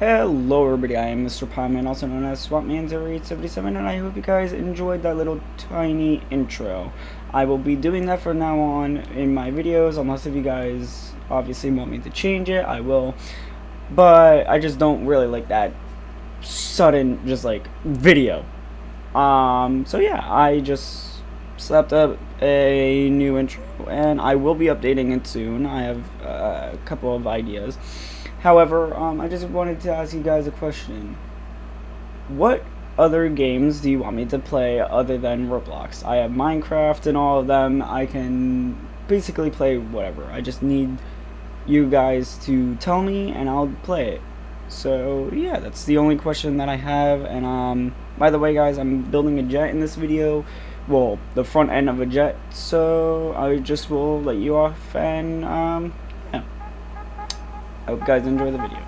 Hello everybody, I am Mr. Pineman, also known as Swapman0877, and I hope you guys enjoyed that little tiny intro. I will be doing that from now on in my videos, unless if you guys obviously want me to change it, I will. But I just don't really like that sudden, just like, video. So yeah, I just slapped up a new intro, and I will be updating it soon. I have a couple of ideas. However, I just wanted to ask you guys a question. What other games do you want me to play other than Roblox? I have Minecraft and all of them. I can basically play whatever. I just need you guys to tell me and I'll play it. So yeah, that's the only question that I have. And by the way guys, I'm building a jet in this video. Well, the front end of a jet. So I just will let you off and yeah. I hope you guys enjoy the video.